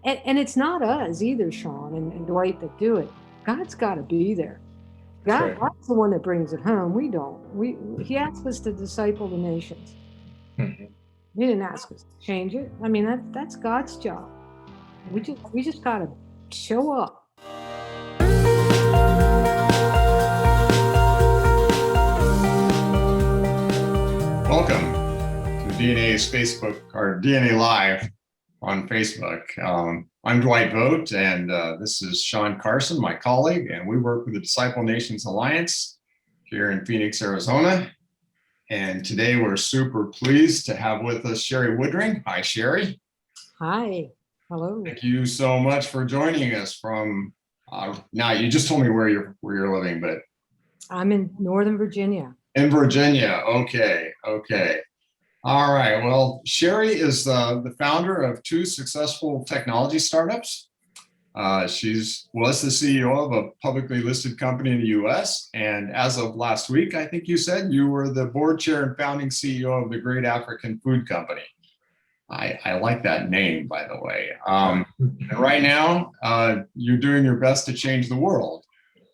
And it's not us either, Sean and Dwight, that do it. God's got to be there. That's right. God's the one that brings it home. We don't. He asked us to disciple the nations. Mhm. He didn't ask us to change it. I mean, that's God's job. We just got to show up. Welcome to DNA's Facebook or DNA Live on Facebook. I'm Dwight Vogt, and this is Sean Carson, my colleague, and we work with the Disciple Nations Alliance here in Phoenix, Arizona. And today we're super pleased to have with us Sherrie Woodring. Hi, Sherrie. Hi. Hello. Thank you so much for joining us from. Now you just told me where you're living, but I'm in Northern Virginia. in Virginia. Okay. All right. Well, Sherrie is the founder of two successful technology startups. She was the CEO of a publicly listed company in the U.S. And as of last week, I think you said you were the board chair and founding CEO of the Great African Food Company. I like that name, by the way. And right now, you're doing your best to change the world,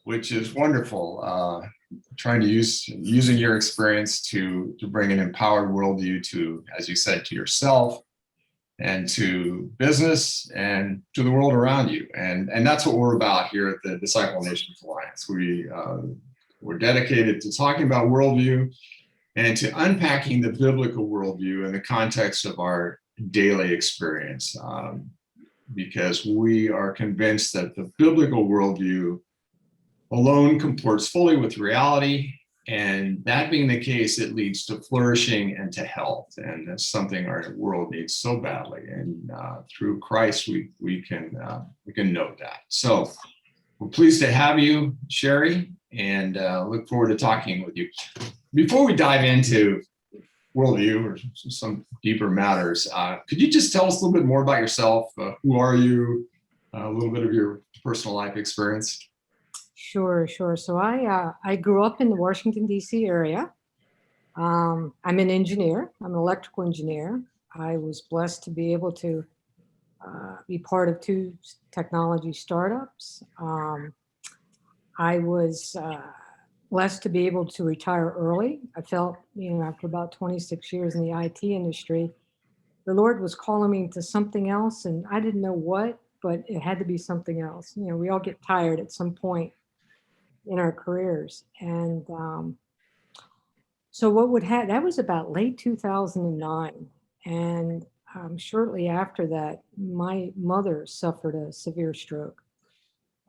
which is wonderful. Trying to using your experience to bring an empowered worldview to, as you said, to yourself and to business and to the world around you. And that's what we're about here at the Disciple Nations Alliance. We're dedicated to talking about worldview and to unpacking the biblical worldview in the context of our daily experience, because we are convinced that the biblical worldview alone comports fully with reality, and that being the case, it leads to flourishing and to health, and that's something our world needs so badly. And through Christ, we can note that. So we're pleased to have you, Sherrie, and look forward to talking with you. Before we dive into worldview or some deeper matters, could you just tell us a little bit more about yourself? Who are you? A little bit of your personal life experience. Sure. So I grew up in the Washington, D.C. area. I'm an engineer. I'm an electrical engineer. I was blessed to be able to be part of two technology startups. I was blessed to be able to retire early. I felt, after about 26 years in the IT industry, the Lord was calling me to something else, and I didn't know what, but it had to be something else. We all get tired at some point in our careers. And so that was about late 2009. And shortly after that, my mother suffered a severe stroke.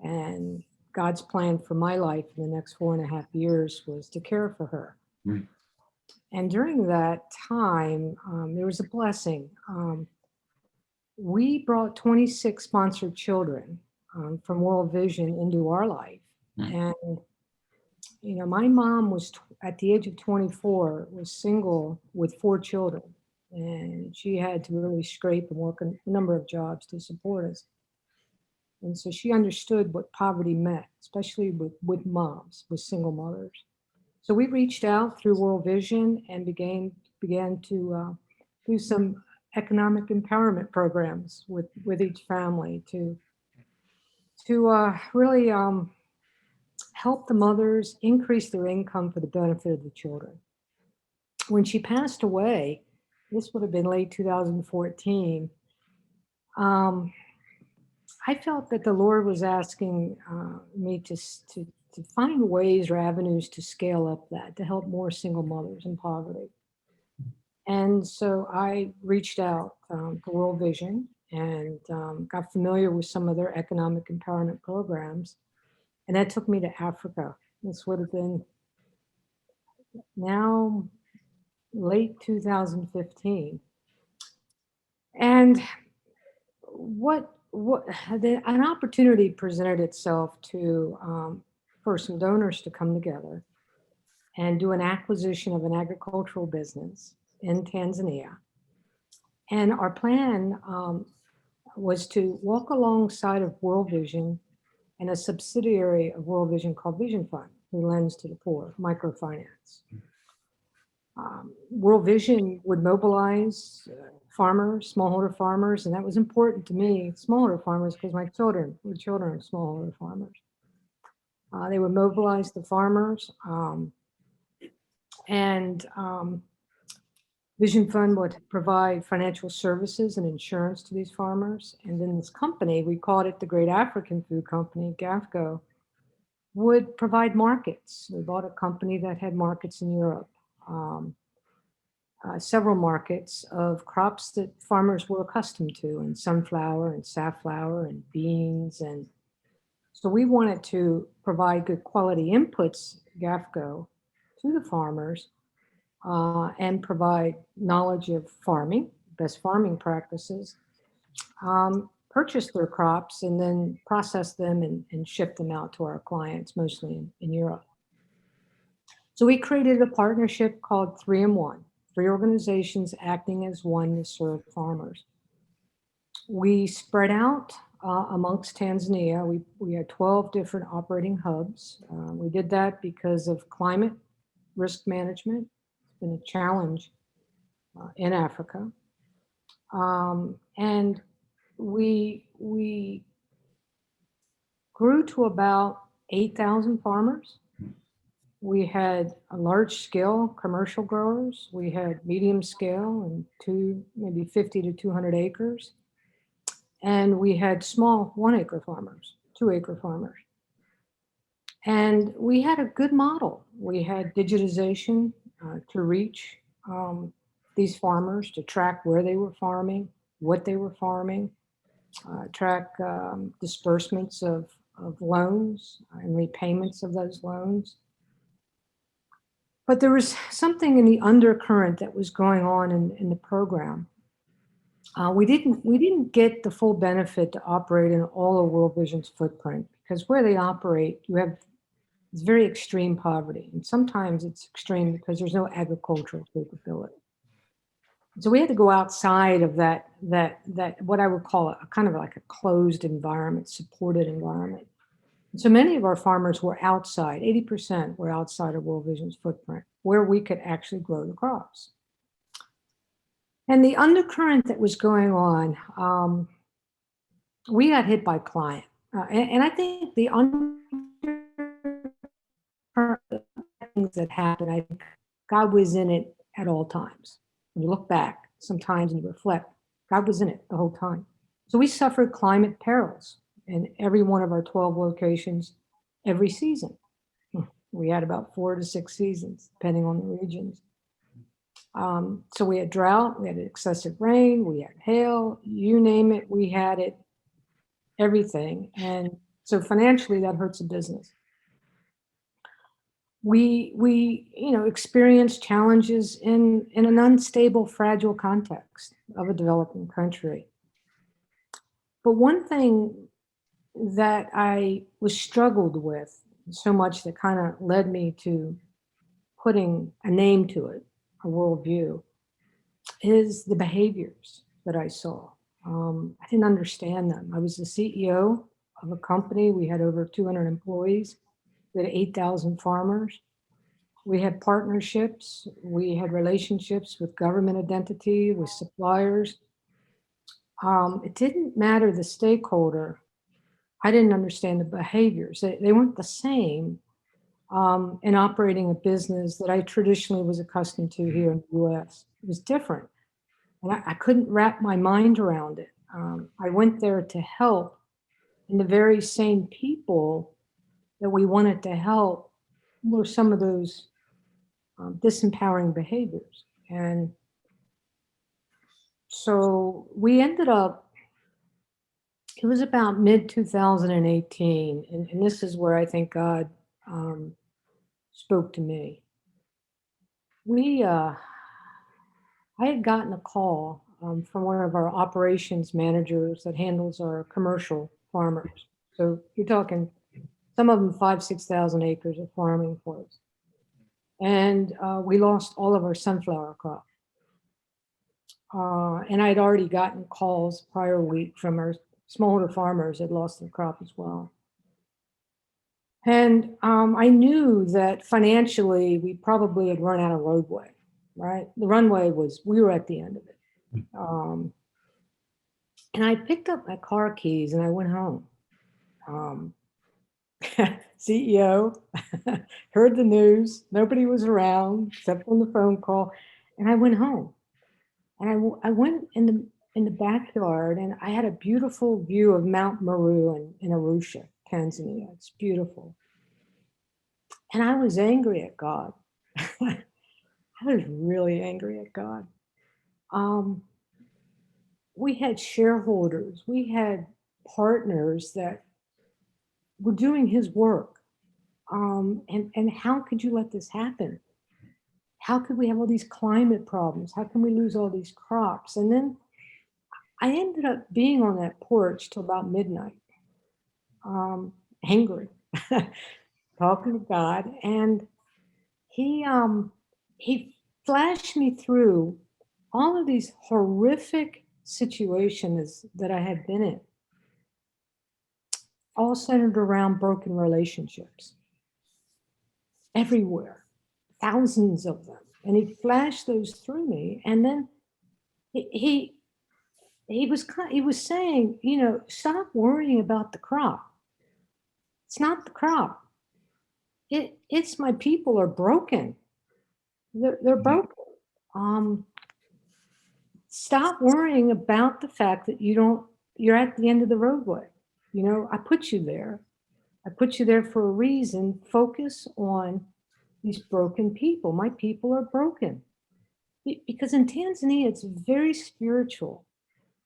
And God's plan for my life in the next 4.5 years was to care for her. Mm. And during that time, there was a blessing. We brought 26 sponsored children from World Vision into our life. Mm. And my mom was at the age of 24 was single with 4 children, and she had to really scrape and work a number of jobs to support us. And so she understood what poverty meant, especially with moms, with single mothers. So we reached out through World Vision and began to do some economic empowerment programs with each family to really help the mothers increase their income for the benefit of the children. When she passed away, this would have been late 2014, I felt that the Lord was asking me to find ways or avenues to scale up that, to help more single mothers in poverty. And so I reached out to World Vision and got familiar with some of their economic empowerment programs. And that took me to Africa. This would have been now late 2015. And an opportunity presented itself to for some donors to come together and do an acquisition of an agricultural business in Tanzania. And our plan was to walk alongside of World Vision and a subsidiary of World Vision called Vision Fund, who lends to the poor, microfinance. World Vision would mobilize farmers, smallholder farmers, and that was important to me, smallholder farmers, because my children were children of smallholder farmers. They would mobilize the farmers, and Vision Fund would provide financial services and insurance to these farmers. And then this company, we called it the Great African Food Company, GAFCO, would provide markets. We bought a company that had markets in Europe. Several markets of crops that farmers were accustomed to, and sunflower and safflower and beans. And so we wanted to provide good quality inputs, GAFCO, to the farmers, and provide knowledge of farming, best farming practices, purchase their crops, and then process them and ship them out to our clients, mostly in Europe. So we created a partnership called 3-in-1, 3 organizations acting as one to serve farmers. We spread out amongst Tanzania. We had 12 different operating hubs. We did that because of climate risk management. It's been a challenge in Africa. And we grew to about 8,000 farmers. We had a large scale commercial growers. We had medium scale and maybe 50 to 200 acres. And we had small 1-acre farmers, 2-acre farmers. And we had a good model. We had digitization to reach these farmers, to track where they were farming, what they were farming, track disbursements of loans and repayments of those loans. But there was something in the undercurrent that was going on in the program. We didn't get the full benefit to operate in all of World Vision's footprint, because where they operate, it's very extreme poverty, and sometimes it's extreme because there's no agricultural capability. So we had to go outside of that what I would call a kind of like a closed environment, supported environment. So many of our farmers were outside, 80% were outside of World Vision's footprint, where we could actually grow the crops. And the undercurrent that was going on, we got hit by climate. And I think the undercurrent things that happened, I think God was in it at all times. When you look back sometimes and you reflect, God was in it the whole time. So we suffered climate perils in every one of our 12 locations every season. We had about 4 to 6 seasons, depending on the regions. So we had drought, we had excessive rain, we had hail, you name it, we had it, everything. And so financially, that hurts a business. We experienced challenges in an unstable, fragile context of a developing country. But one thing that I was struggled with so much that kind of led me to putting a name to it, a worldview, is the behaviors that I saw. I didn't understand them. I was the CEO of a company. We had over 200 employees. We had 8,000 farmers. We had partnerships. We had relationships with government identity, with suppliers. It didn't matter the stakeholder. I didn't understand the behaviors. They weren't the same in operating a business that I traditionally was accustomed to here in the US. It was different. And I couldn't wrap my mind around it. I went there to help, and the very same people that we wanted to help were some of those disempowering behaviors. And so we ended up, it was about mid 2018, and this is where I think God spoke to me. I had gotten a call from one of our operations managers that handles our commercial farmers. So you're talking some of them 5,000, 6,000 acres of farming for us. And we lost all of our sunflower crop. And I'd already gotten calls prior week from our smallholder farmers that lost their crop as well. And I knew that financially we probably had run out of roadway. right? The runway we were at the end of it. And I picked up my car keys and I went home. CEO, heard the news, nobody was around except on the phone call. And I went home. And I went in the backyard and I had a beautiful view of Mount Meru in Arusha, Tanzania. It's beautiful. And I was angry at God. I was really angry at God. We had shareholders, we had partners that were doing his work. And how could you let this happen? How could we have all these climate problems? How can we lose all these crops? And then I ended up being on that porch till about midnight, angry, talking to God. And he flashed me through all of these horrific situations that I had been in, all centered around broken relationships everywhere, thousands of them. And he flashed those through me. And then he was saying, stop worrying about the crop. It's not the crop. It's my people are broken. They're broken. Stop worrying about the fact that you're at the end of the roadway. I put you there. I put you there for a reason. Focus on these broken people. My people are broken. Because in Tanzania, it's very spiritual.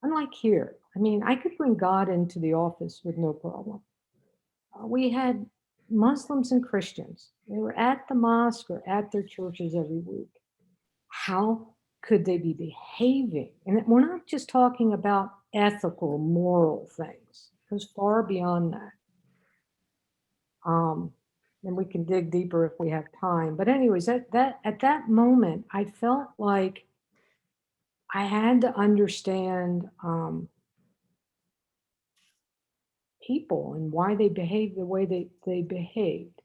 Unlike here. I mean, I could bring God into the office with no problem. We had Muslims and Christians. They were at the mosque or at their churches every week. How could they be behaving? And we're not just talking about ethical, moral things. It goes far beyond that. And we can dig deeper if we have time. But anyways, at that moment, I felt like I had to understand people and why they behave the way they behaved.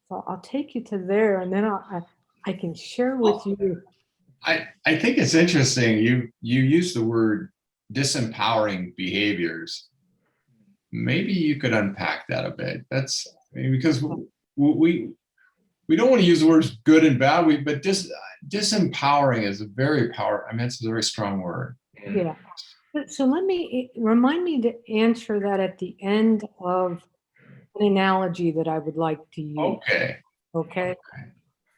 So I'll take you to there, and then I can share with you. I think it's interesting. You use the word disempowering behaviors. Maybe you could unpack that a bit. Because we don't want to use the words good and bad. But disempowering is a very powerful. I mean, it's a very strong word. Yeah. So remind me to answer that at the end of an analogy that I would like to use. Okay.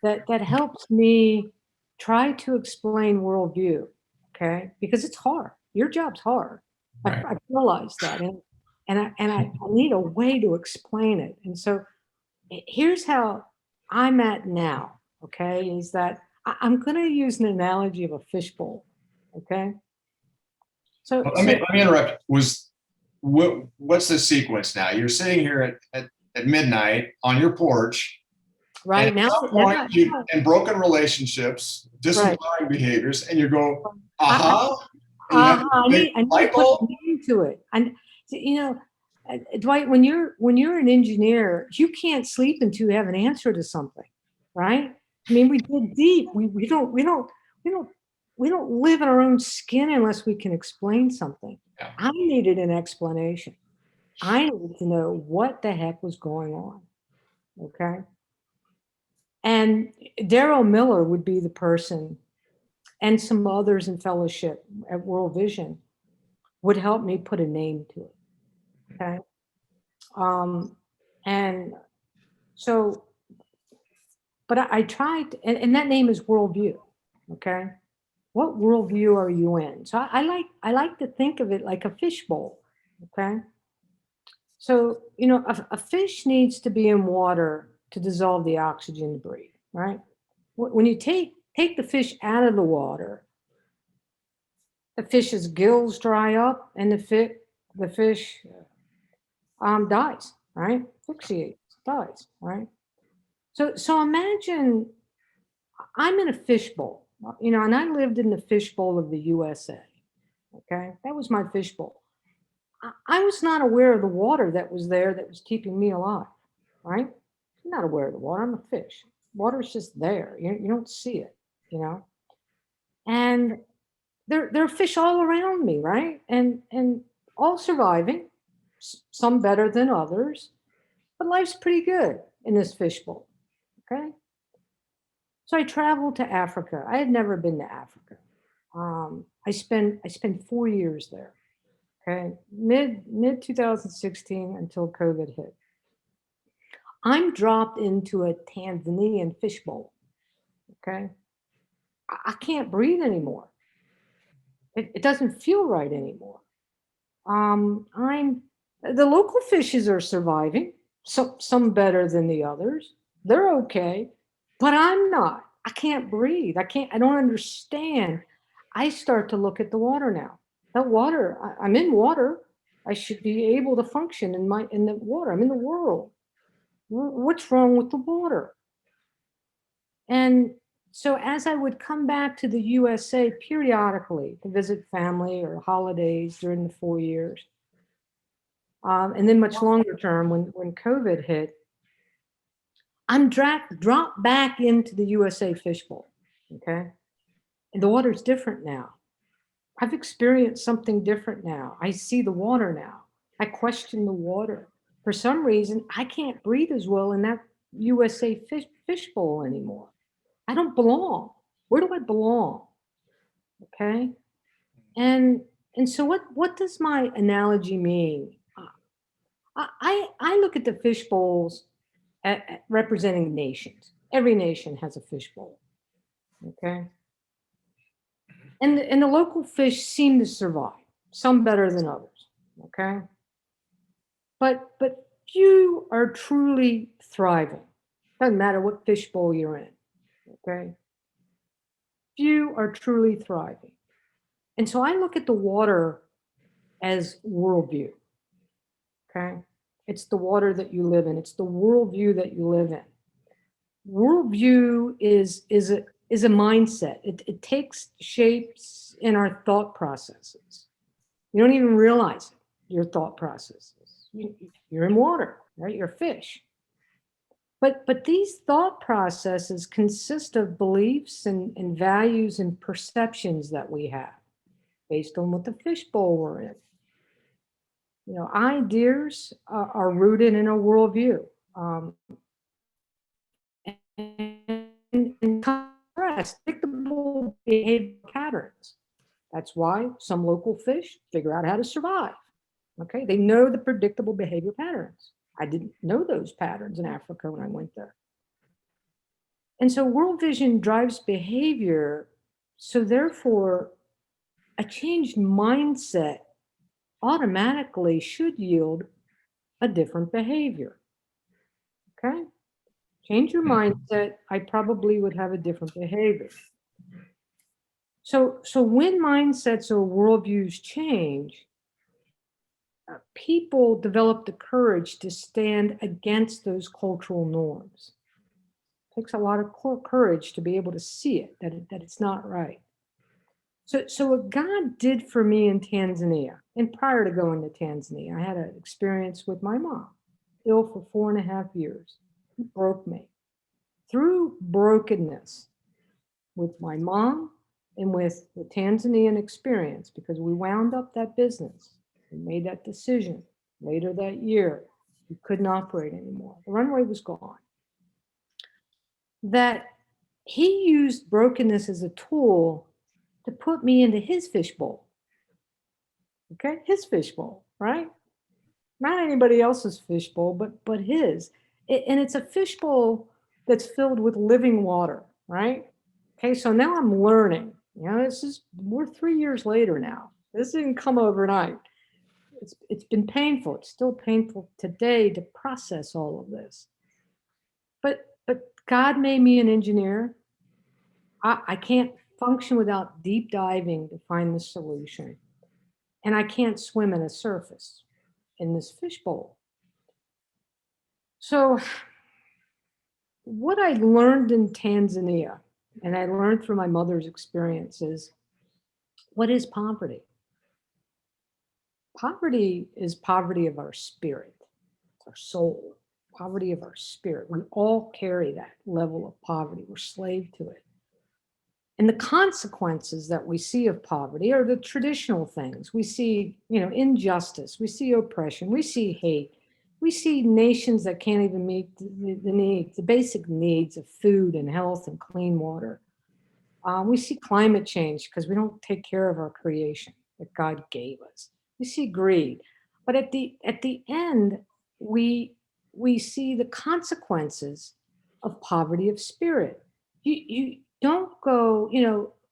That helps me try to explain worldview. Okay. Because it's hard. Your job's hard. Right. I realize that. And I need a way to explain it. And so here's how I'm at now. Okay. Is that I'm going to use an analogy of a fishbowl. Okay. So let me interrupt. What's the sequence now? You're sitting here at midnight on your porch. Right now, and broken relationships, disempowering behaviors, and you go, I need to put a name to it. And Dwight, when you're an engineer, you can't sleep until you have an answer to something, right? I mean, we dig deep. We don't live in our own skin unless we can explain something. Yeah. I needed an explanation. I needed to know what the heck was going on. Okay. And Daryl Miller would be the person, and some others in fellowship at World Vision would help me put a name to it. Okay. And so, but I tried, and that name is Worldview. Okay. What worldview are you in? So I like to think of it like a fishbowl. Okay. So, a fish needs to be in water to dissolve the oxygen to breathe, right? When you take the fish out of the water, the fish's gills dry up and the fish dies, right? Asphyxiates, dies, right? So imagine I'm in a fishbowl, and I lived in the fishbowl of the USA. Okay, that was my fishbowl. I was not aware of the water that was there that was keeping me alive, right? I'm not aware of the water. I'm a fish. Water's just there. You don't see it, you know. And there are fish all around me, right? And all surviving, some better than others, but life's pretty good in this fishbowl. Okay. So I traveled to Africa. I had never been to Africa. I spent 4 years there. Okay, mid 2016 until COVID hit. I'm dropped into a Tanzanian fishbowl. Okay, I can't breathe anymore. It doesn't feel right anymore. I'm the local fishes are surviving. Some better than the others. They're okay, but I'm not. I can't breathe. I can't. I don't understand. I start to look at the water now. That water. I'm in water. I should be able to function in the water. I'm in the world. What's wrong with the water? And so as I would come back to the USA periodically to visit family or holidays during the 4 years, and then much longer term when COVID hit, I'm dropped back into the USA fishbowl. Okay. And the water's different now. I've experienced something different now. I see the water now. I question the water. For some reason, I can't breathe as well in that USA fishbowl anymore. I don't belong. Where do I belong? Okay. And and so what does my analogy mean? I look at the fish bowls representing nations. Every nation has a fish bowl. Okay. And the local fish seem to survive, some better than others. Okay. But few are truly thriving. Doesn't matter what fish bowl you're in. Okay. Few are truly thriving. And so I look at the water as worldview. Okay. It's the water that you live in. It's the worldview that you live in. Worldview is a mindset. It takes shapes in our thought processes. You don't even realize it, your thought processes. You're in water, right? You're a fish. But these thought processes consist of beliefs and values and perceptions that we have based on what the fishbowl we're in. You know, ideas are rooted in a worldview. And contrast predictable behavior patterns. That's why some local fish figure out how to survive. Okay, they know the predictable behavior patterns. I didn't know those patterns in Africa when I went there. And so world vision drives behavior. So therefore, a changed mindset automatically should yield a different behavior. Okay? Change your mindset, I probably would have a different behavior. So when mindsets or worldviews change, people develop the courage to stand against those cultural norms. It takes a lot of courage to be able to see it, that it's not right. So what God did for me in Tanzania, and prior to going to Tanzania, I had an experience with my mom, ill for 4.5 years. He broke me. Through brokenness with my mom and with the Tanzanian experience, because we wound up that business and made that decision later that year. We couldn't operate anymore. The runway was gone. That he used brokenness as a tool to put me into his fishbowl. Okay, his fishbowl, right? Not anybody else's fishbowl, but his. And it's a fishbowl that's filled with living water, right? Okay, so now I'm learning. You know, we're 3 years later now. This didn't come overnight. It's been painful. It's still painful today to process all of this. But God made me an engineer. I can't function without deep diving to find the solution. And I can't swim in a surface in this fishbowl. So what I learned in Tanzania, and I learned through my mother's experiences, what is poverty? Poverty is poverty of our spirit, our soul. poverty of our spirit. We all carry that level of poverty. We're slave to it. And the consequences that we see of poverty are the traditional things. We see, injustice, we see oppression, we see hate, we see nations that can't even meet the needs, the basic needs of food and health and clean water. We see climate change because we don't take care of our creation that God gave us. We see greed, but at the end, we see the consequences of poverty of spirit. You don't go,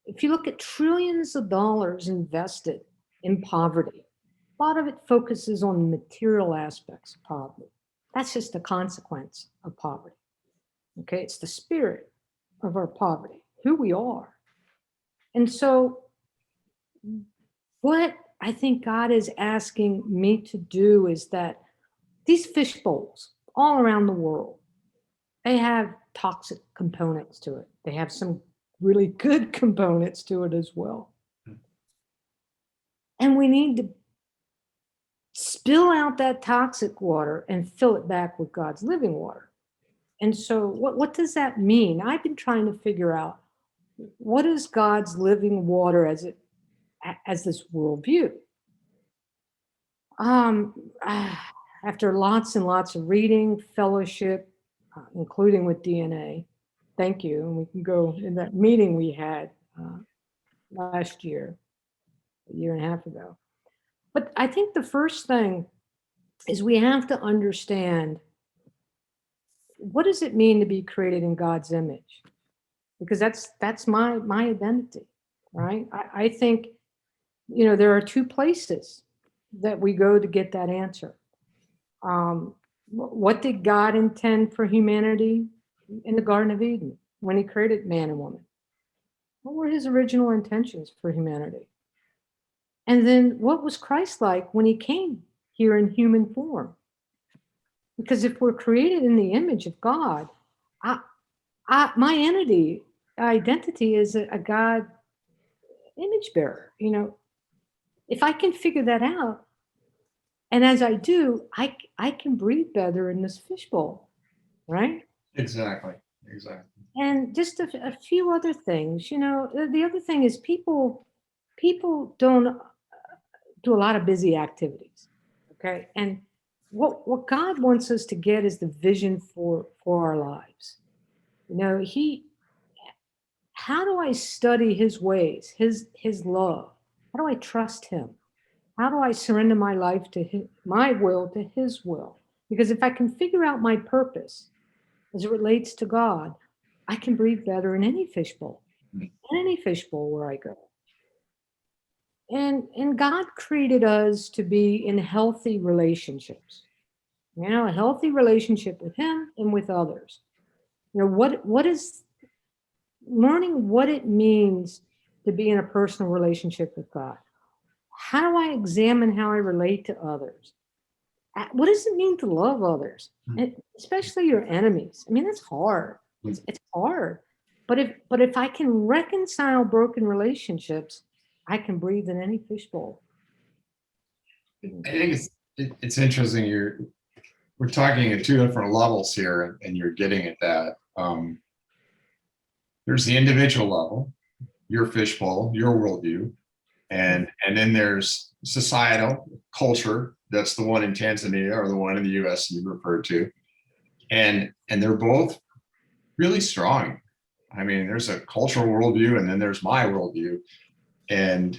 if you look at trillions of dollars invested in poverty, a lot of it focuses on material aspects of poverty. That's just a consequence of poverty. Okay, it's the spirit of our poverty, who we are. And so, what I think God is asking me to do is that these fish bowls all around the world, they have toxic components to it. They have some really good components to it as well. And we need to spill out that toxic water and fill it back with God's living water. And so, what does that mean? I've been trying to figure out, what is God's living water as this worldview? After lots and lots of reading, fellowship, including with DNA, thank you. And we can go in that meeting we had last year, a year and a half ago. But I think the first thing is we have to understand, what does it mean to be created in God's image? Because that's my identity, right? I think, there are two places that we go to get that answer. What did God intend for humanity in the Garden of Eden when he created man and woman? What were his original intentions for humanity? And then what was Christ like when he came here in human form? Because if we're created in the image of God, my identity is a God image bearer. If I can figure that out, and as I do, I can breathe better in this fishbowl, right? Exactly. And just a few other things. The other thing is people don't do a lot of busy activities, okay? And what God wants us to get is the vision for our lives. How do I study his ways, his love? How do I trust him? How do I surrender my life to my will to his will? Because if I can figure out my purpose as it relates to God, I can breathe better in any fishbowl, where I go. And God created us to be in healthy relationships. A healthy relationship with him and with others. What is learning what it means to be in a personal relationship with God? How do I examine how I relate to others? What does it mean to love others, and especially your enemies? I mean, that's hard. It's hard. But if I can reconcile broken relationships, I can breathe in any fishbowl. I think it's interesting. We're talking at two different levels here, and you're getting at that. There's the individual level, your fishbowl, your worldview, and then there's societal culture. That's the one in Tanzania or the one in the U.S. you referred to, and they're both really strong. I mean, there's a cultural worldview, and then there's my worldview, and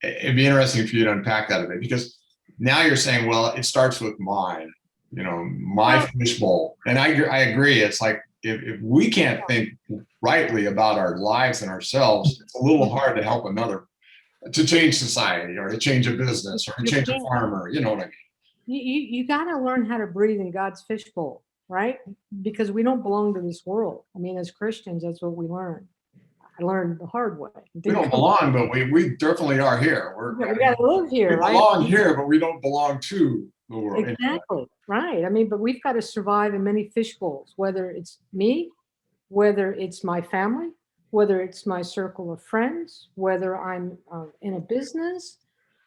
it'd be interesting for you to unpack that a bit, because now you're saying, well, it starts with mine, my fishbowl. And I agree. It's like, if we can't think rightly about our lives and ourselves, it's a little hard to help another to change society, or to change a business, or to change a farmer. You know what I mean? You got to learn how to breathe in God's fishbowl, right? Because we don't belong to this world. I mean, as Christians, that's what we learn. I learned the hard way. We don't belong, but we definitely are here. We got to live here, we right? belong here, but we don't belong to the world. Exactly, right. I mean, but we've got to survive in many fishbowls, whether it's me, whether it's my family, whether it's my circle of friends, whether I'm in a business,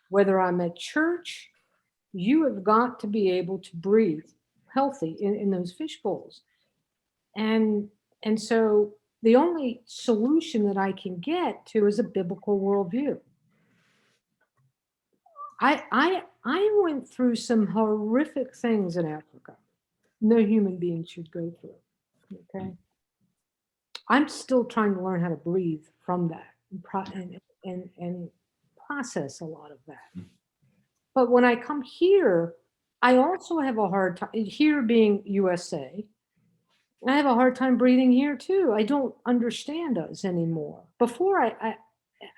whether I'm at church. You have got to be able to breathe healthy in those fish bowls. And so the only solution that I can get to is a biblical worldview. I went through some horrific things in Africa. No human being should go through. Okay. I'm still trying to learn how to breathe from that and process a lot of that. But when I come here, I also have a hard time here being USA. I have a hard time breathing here too. I don't understand us anymore. Before I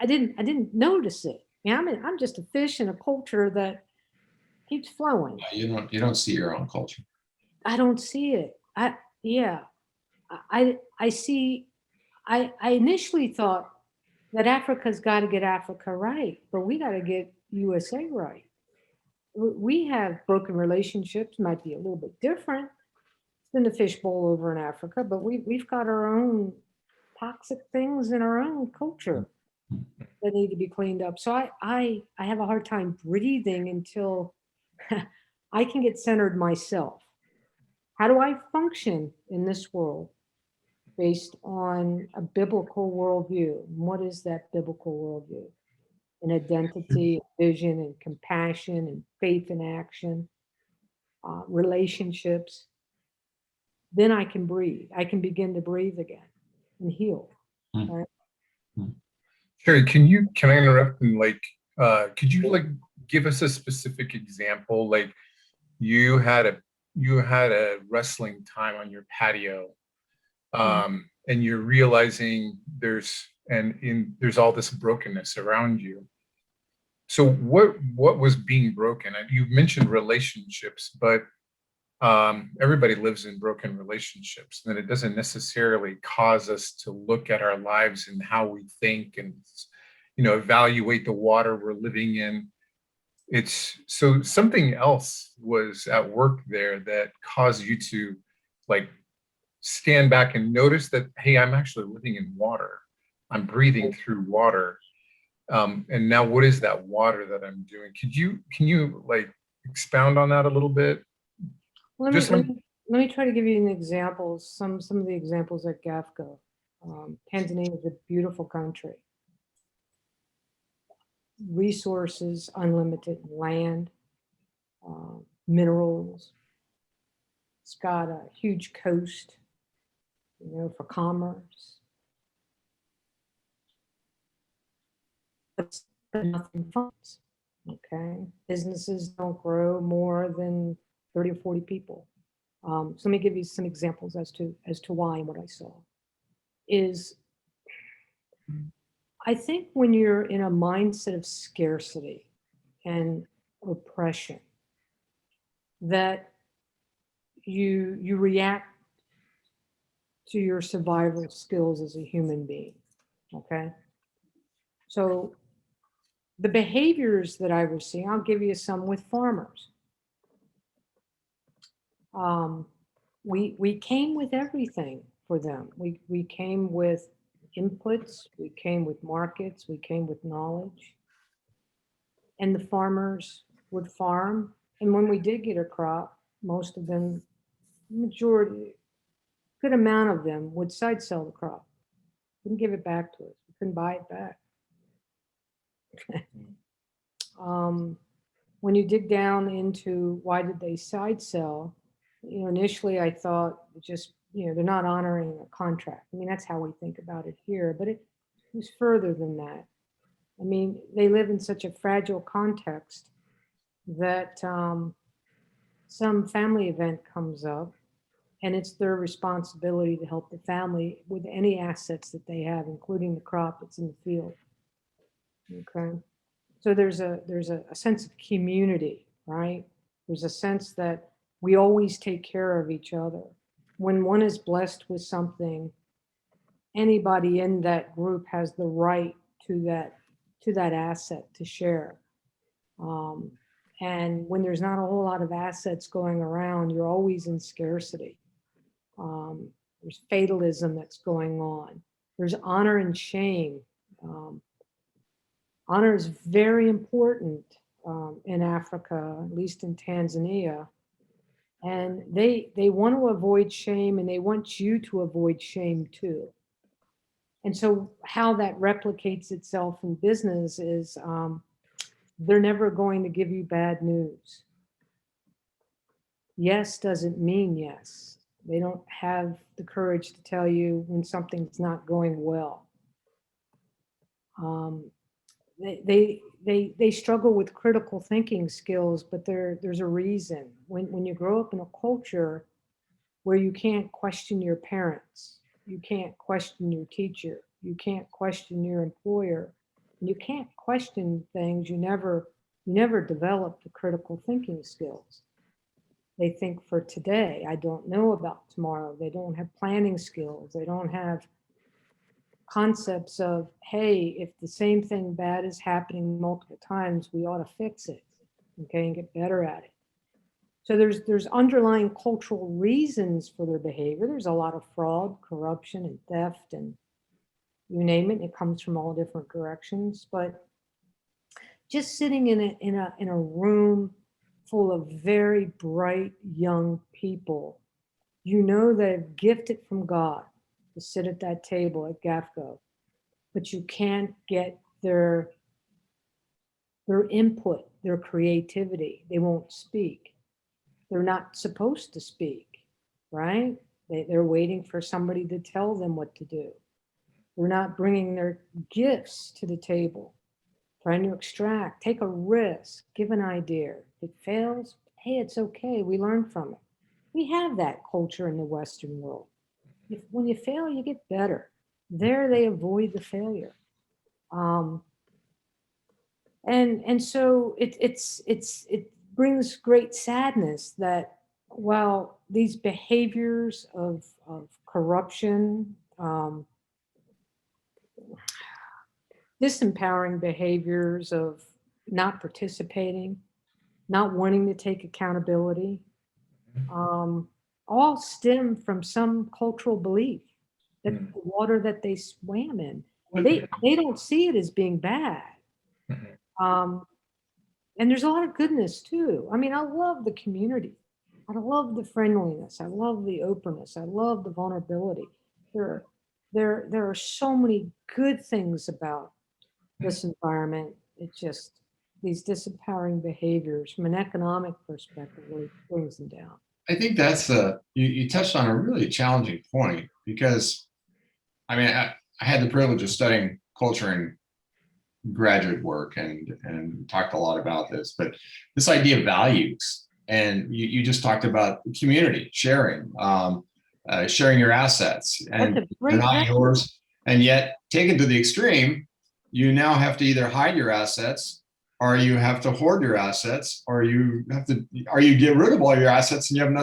didn't notice it. Yeah, I'm just a fish in a culture that keeps flowing. You don't see your own culture. I don't see it. I see. I initially thought that Africa's got to get Africa right, but we got to get USA right. We have broken relationships, might be a little bit different than the fishbowl over in Africa, but we've got our own toxic things in our own culture that need to be cleaned up. So I have a hard time breathing until I can get centered myself. How do I function in this world based on a biblical worldview? And what is that biblical worldview? An identity, vision, and compassion, and faith in action, relationships. Then I can breathe. I can begin to breathe again and heal. Right? Sherrie, can I interrupt and could you give us a specific example? Like you had a wrestling time on your patio, and you're realizing there's all this brokenness around you. So what was being broken? You mentioned relationships, but everybody lives in broken relationships, and it doesn't necessarily cause us to look at our lives and how we think and evaluate the water we're living in. It's so something else was at work there that caused you to stand back and notice that, hey, I'm actually living in water. I'm breathing through water. And now what is that water that I'm doing? Can you expound on that a little bit? Let me try to give you an example. Some of the examples at GAFCO. Tanzania is a beautiful country. Resources, unlimited land, minerals. It's got a huge coast, for commerce. But nothing funds. Okay, businesses don't grow more than 30 or 40 people. So let me give you some examples as to why and what I saw. Is I think when you're in a mindset of scarcity and oppression, that you react to your survival skills as a human being. Okay, so the behaviors that I was seeing, I'll give you some with farmers. We came with everything for them. We came with inputs, we came with markets, we came with knowledge. And the farmers would farm. And when we did get a crop, most of them, majority, good amount of them would side sell the crop. Couldn't give it back to us. We couldn't buy it back. When you dig down into why did they side sell, initially I thought just, they're not honoring a contract. I mean, that's how we think about it here, but it was further than that. I mean, they live in such a fragile context that some family event comes up and it's their responsibility to help the family with any assets that they have, including the crop that's in the field. Okay. So there's a sense of community, right? There's a sense that we always take care of each other. When one is blessed with something, anybody in that group has the right to that asset to share. And when there's not a whole lot of assets going around, you're always in scarcity. There's fatalism that's going on. There's honor and shame. Honor is very important in Africa, at least in Tanzania. And they want to avoid shame, and they want you to avoid shame too. And so how that replicates itself in business is they're never going to give you bad news. Yes doesn't mean yes. They don't have the courage to tell you when something's not going well. Um, they struggle with critical thinking skills, but there's a reason. When you grow up in a culture where you can't question your parents, you can't question your teacher, you can't question your employer, and you can't question things, you never develop the critical thinking skills. They think for today. I don't know about tomorrow. They don't have planning skills. They don't have concepts of, hey, if the same thing bad is happening multiple times, we ought to fix it, okay, and get better at it. So there's underlying cultural reasons for their behavior. There's a lot of fraud, corruption, and theft, and you name it. It comes from all different directions. But just sitting in a room full of very bright young people, you know they're gifted from God to sit at that table at GAFCO, but you can't get their input, their creativity. They won't speak. They're not supposed to speak, right? They're waiting for somebody to tell them what to do. They're not bringing their gifts to the table, trying to extract, take a risk, give an idea. If it fails, hey, it's okay. We learn from it. We have that culture in the Western world. When you fail, you get better. There, they avoid the failure. And so it brings great sadness that while these behaviors of corruption, disempowering behaviors of not participating, not wanting to take accountability, all stem from some cultural belief that the water that they swam in, they don't see it as being bad. And there's a lot of goodness too. I mean, I love the community. I love the friendliness. I love the openness. I love the vulnerability. There, there are so many good things about this environment. It just, these disempowering behaviors from an economic perspective really brings them down. I think that's you touched on a really challenging point, because I mean, I had the privilege of studying culture in graduate work and talked a lot about this, but this idea of values, and you just talked about community, sharing, sharing your assets, and they're not yours, and yet taken to the extreme, you now have to either hide your assets, or you have to hoard your assets, or you get rid of all your assets and you have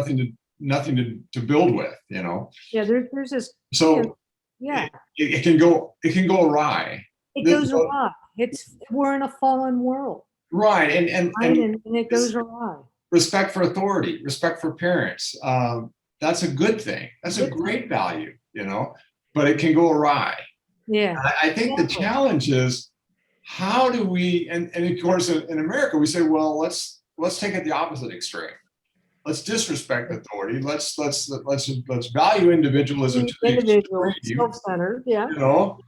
nothing to build with, you know. Yeah, there's this. So yeah, it can go awry. It goes awry. We're in a fallen world. Right, and it goes awry. Respect for authority, respect for parents. That's a good thing. That's a great value, you know, but it can go awry. Yeah. I think the challenge is, how do we, and of course in America we say, well, let's take it the opposite extreme. Let's disrespect authority. Let's value individualism to the individual, self-centered, yeah. You know,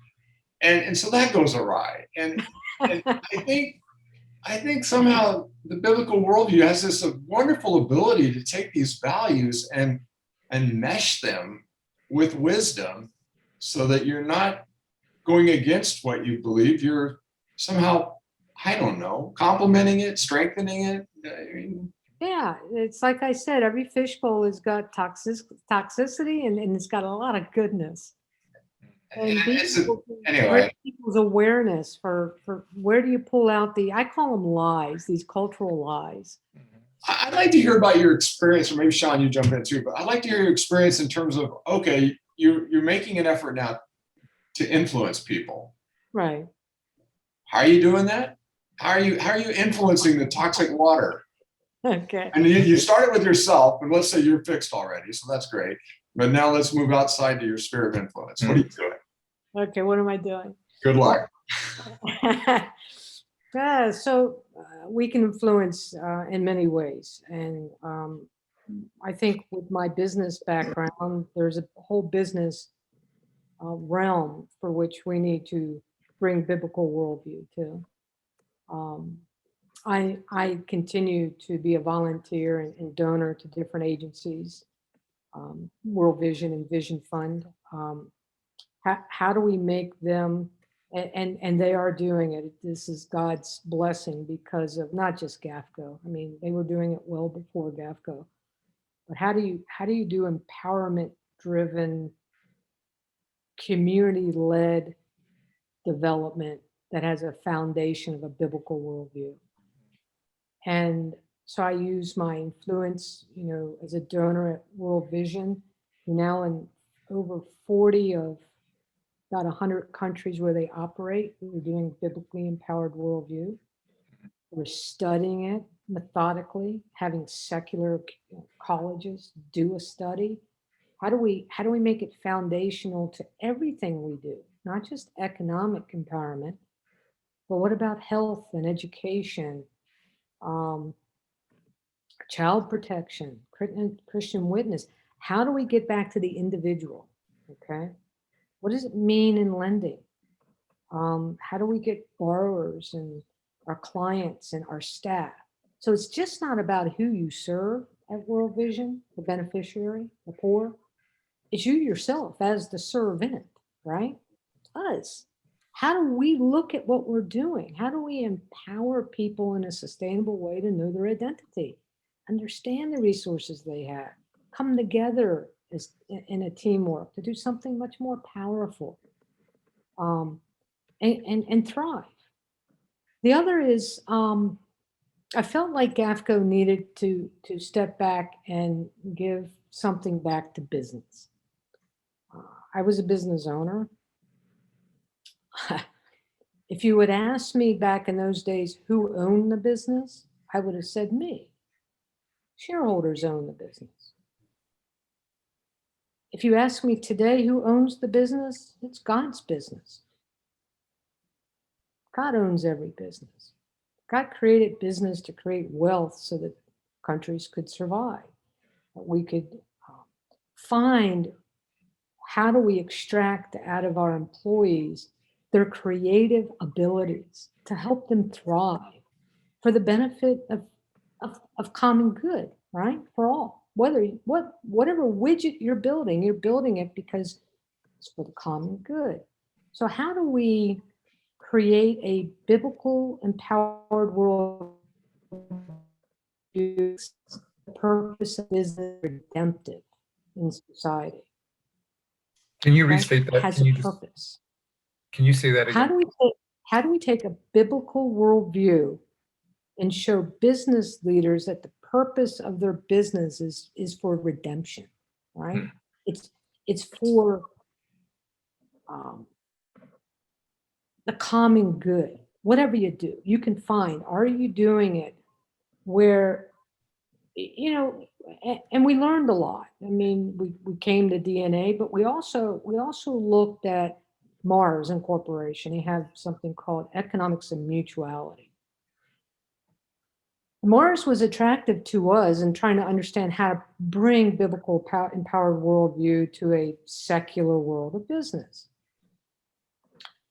and so that goes awry. And I think somehow the biblical worldview has this wonderful ability to take these values and mesh them with wisdom, so that you're not going against what you believe. You're somehow, I don't know, complementing it, strengthening it. I mean, yeah, it's like I said, every fishbowl has got toxicity and it's got a lot of goodness. And anyway, people's awareness for where do you pull out I call them lies, these cultural lies. I'd like to hear about your experience, or maybe Sean, you jump in too, but I'd like to hear your experience in terms of, okay, you're making an effort now to influence people. Right. How are you doing that? How are you influencing the toxic water? Okay. And you started with yourself, and let's say you're fixed already, so that's great. But now let's move outside to your sphere of influence. What are you doing? Okay, what am I doing? Good luck. So we can influence in many ways, and I think with my business background, there's a whole business realm for which we need to bring biblical worldview to. Um, I continue to be a volunteer and donor to different agencies, World Vision and Vision Fund. How do we make them, and they are doing it. This is God's blessing because of not just GAFCO. I mean, they were doing it well before GAFCO. But how do you do empowerment driven, community led development that has a foundation of a biblical worldview? And so I use my influence, as a donor at World Vision. We're now in over 40 of about 100 countries where they operate. We're doing biblically empowered worldview. We're studying it methodically, having secular colleges do a study. How do we make it foundational to everything we do? Not just economic empowerment, but what about health and education, um, child protection, Christian witness? How do we get back to the individual? Okay. What does it mean in lending? How do we get borrowers and our clients and our staff? So it's just not about who you serve at World Vision, the beneficiary, the poor. It's you yourself as the servant, right? Us. How do we look at what we're doing? How do we empower people in a sustainable way to know their identity, understand the resources they have, come together as in a teamwork to do something much more powerful, and thrive? The other is, I felt like GAFCO needed to step back and give something back to business. I was a business owner. If you would ask me back in those days who owned the business, I would have said me. Shareholders own the business. If you ask me today who owns the business, it's God's business. God owns every business. God created business to create wealth so that countries could survive. We could find how do we extract out of our employees their creative abilities to help them thrive for the benefit of common good, right? For all. Whatever widget you're building it because it's for the common good. So how do we create a biblical empowered world? The purpose of business redemptive in society. Can you Okay? restate that? Has Can you a just, purpose. can you say that How again? do we take a biblical worldview and show business leaders that the purpose of their business is for redemption, right? It's for um, the common good. Whatever you do, you can find. Are you doing it where, and we learned a lot. I mean, we came to DNA, but we also looked at Mars Incorporation. They have something called economics and mutuality. Mars was attractive to us in trying to understand how to bring biblical empowered worldview to a secular world of business.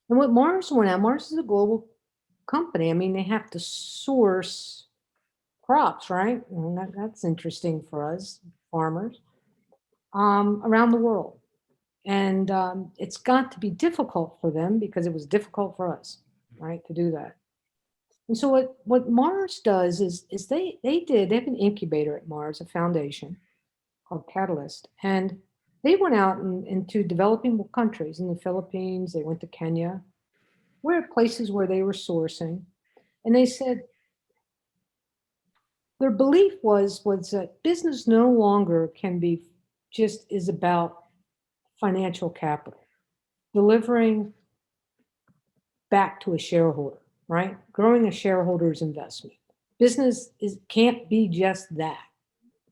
And what Mars went out, Mars is a global company. I mean, they have to source crops, right? And that's interesting for us farmers around the world. And it's got to be difficult for them because it was difficult for us, right, to do that. And so what Mars does is they have an incubator at Mars, a foundation called Catalyst, and they went out into developing countries in the Philippines. They went to Kenya, where places where they were sourcing, and they said their belief was that business no longer can be is about financial capital, delivering back to a shareholder, right? Growing a shareholder's investment. Business can't be just that.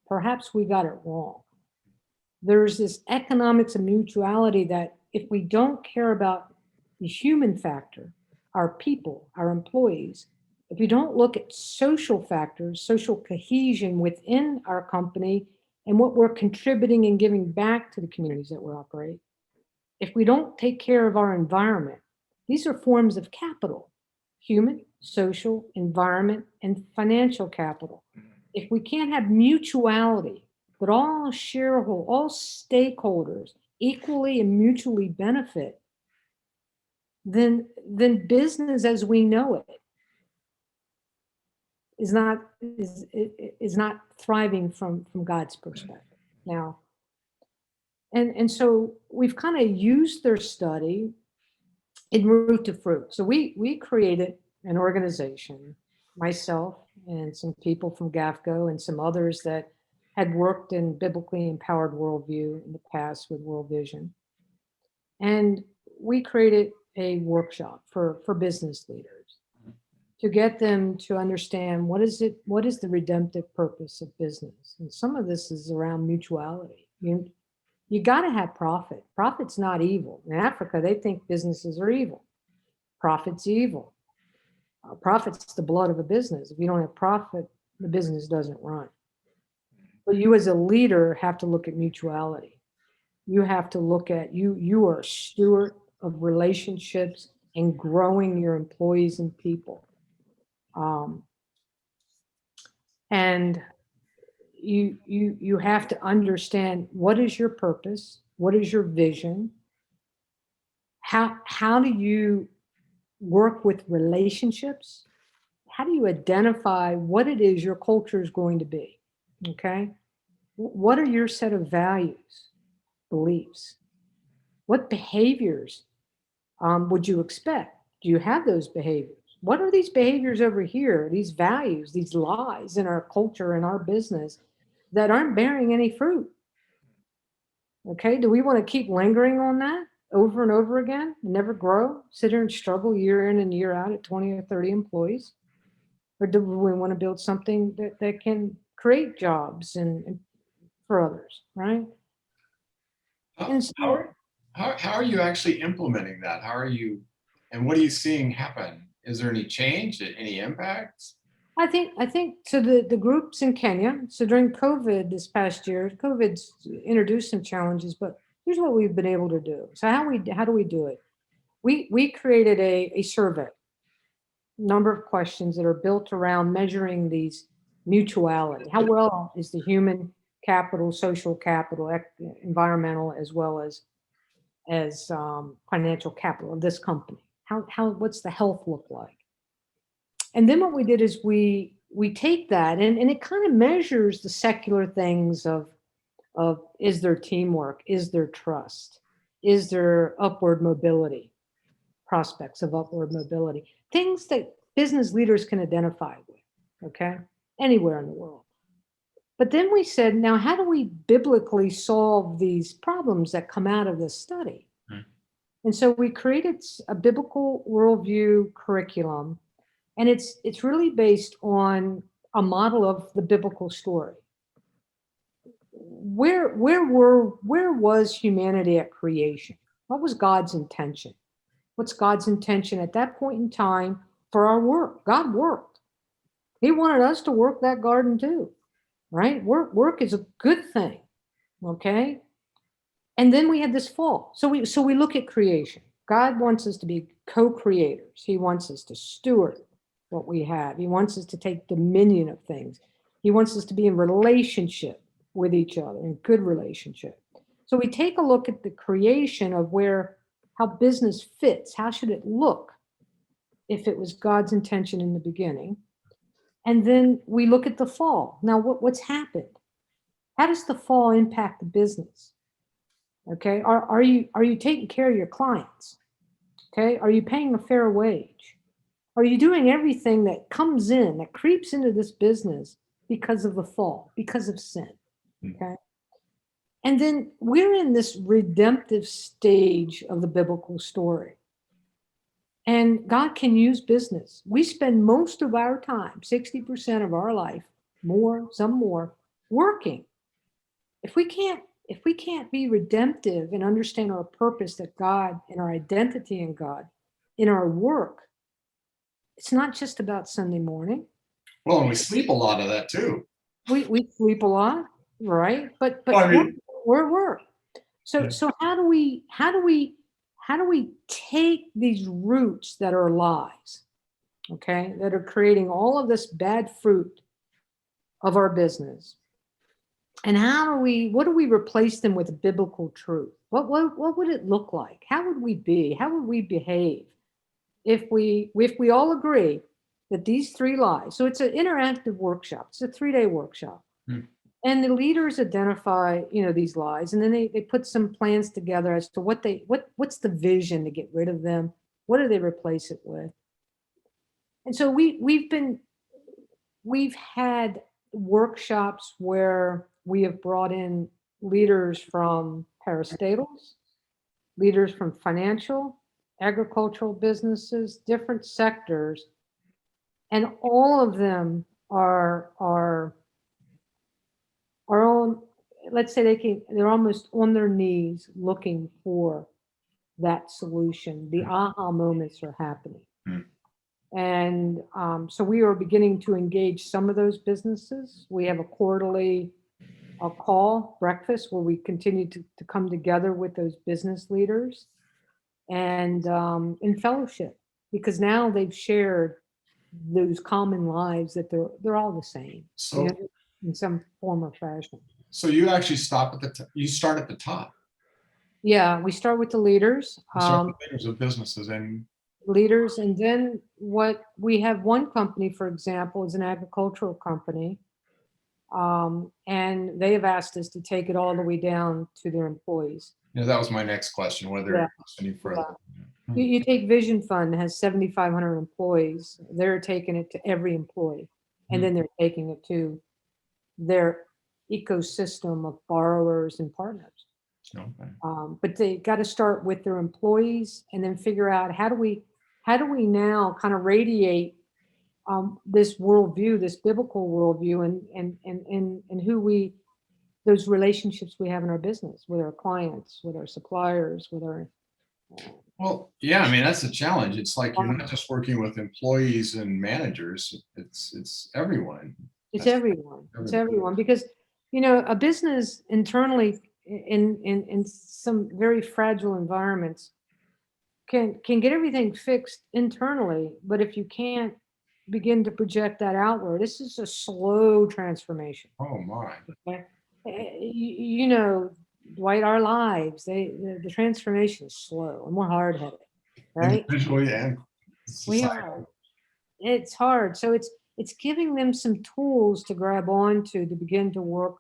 Perhaps we got it wrong. There's this economics of mutuality that if we don't care about the human factor, our people, our employees, if we don't look at social factors, social cohesion within our company and what we're contributing and giving back to the communities that we operate, if we don't take care of our environment, these are forms of capital: human, social, environment, and financial capital. If we can't have mutuality, that all all stakeholders equally and mutually benefit, then business as we know it is not thriving from God's perspective. Now, and so we've kind of used their study in root to fruit. So we created an organization, myself and some people from GAFCO and some others that had worked in biblically empowered worldview in the past with World Vision. And we created a workshop for business leaders to get them to understand what is the redemptive purpose of business. And some of this is around mutuality. You got to have profit. Profit's not evil. In Africa, they think businesses are evil. Profit's evil. Profit's the blood of a business. If you don't have profit, the business doesn't run. But you as a leader have to look at mutuality. You have to look at you are a steward of relationships and growing your employees and people. And you have to understand, what is your purpose? What is your vision? How do you work with relationships? How do you identify what it is your culture is going to be? Okay. What are your set of values, beliefs? What behaviors would you expect? Do you have those behaviors? What are these behaviors over here, these values, these lies in our culture and our business that aren't bearing any fruit? Okay, do we want to keep lingering on that over and over again and never grow, sit here and struggle year in and year out at 20 or 30 employees? Or do we want to build something that can create jobs and for others, right? And so, How are you actually implementing that? How are you, and what are you seeing happen? Is there any change, any impacts? I think so. The groups in Kenya. So during COVID this past year, COVID's introduced some challenges, but here's what we've been able to do. So how do we do it? We created a survey, number of questions that are built around measuring these mutuality. How well is the human capital, social capital, environmental, as well as financial capital of this company? What's the health look like? And then what we did is we take that and it kind of measures the secular things of is there teamwork, is there trust, is there upward mobility, prospects of upward mobility, things that business leaders can identify with, okay, anywhere in the world. But then we said, now how do we biblically solve these problems that come out of this study? And so we created a biblical worldview curriculum, and it's really based on a model of the biblical story. Where was humanity at creation? What was God's intention? What's God's intention at that point in time for our work? God worked. He wanted us to work that garden too, right? Work is a good thing, okay? And then we had this fall. So we look at creation. God wants us to be co-creators. He wants us to steward what we have. He wants us to take dominion of things. He wants us to be in relationship with each other, in good relationship. So we take a look at the creation of how business fits. How should it look if it was God's intention in the beginning? And then we look at the fall. Now, what's happened? How does the fall impact the business? Okay, are you taking care of your clients? Okay, are you paying a fair wage? Are you doing everything that comes in, that creeps into this business because of the fall, because of sin? Okay, and then we're in this redemptive stage of the biblical story. And God can use business. We spend most of our time, 60% of our life, some more, working. If we can't be redemptive and understand our purpose that God and our identity in God in our work, it's not just about Sunday morning. Well, and we sleep a lot of that too. We sleep a lot. right? But Well, I mean, we're. So Yeah. so how do we take these roots that are lies, okay, that are creating all of this bad fruit of our business, and what do we replace them with biblical truth? What would it look like? How would we be? How would we behave if we all agree that these three lies? So it's an interactive workshop. It's a 3-day workshop. Hmm. And the leaders identify, these lies, and then they put some plans together as to what's the vision to get rid of them. What do they replace it with? And so we've had workshops where we have brought in leaders from parastatals, leaders from financial, agricultural businesses, different sectors, and all of them are on, let's say they're almost on their knees looking for that solution. The aha moments are happening. Hmm. And so we are beginning to engage some of those businesses. We have a quarterly call, breakfast, where we continue to come together with those business leaders and in fellowship, because now they've shared those common lives that they're all the same, So, in some form or fashion. so you actually stop at you start at the top. Yeah, we start with the leaders. You start with leaders of businesses, and And then what we have, one company, for example, is an agricultural company, and they have asked us to take it all the way down to their employees. that was my next question, whether Yeah, it goes any further. yeah. You take Vision Fund, has 7,500 employees. They're taking it to every employee, and then they're taking it to their ecosystem of borrowers and partners. Okay. But they got to start with their employees, and then figure out how do we now kind of radiate this worldview, this biblical worldview, and those relationships we have in our business with our clients, with our suppliers, with our Well, yeah, I mean, that's the challenge. It's like you're not just working with employees and managers, it's everyone. it's That's everyone. It's everyone. everyone, because a business internally in some very fragile environments can get everything fixed internally, but if you can't begin to project that outward, this is a slow transformation. Oh, my. Okay? You know, Dwight, our lives, the transformation is slow, and we're hard headed, right? Individually and We society. are. It's hard. So it's giving them some tools to grab onto to begin to work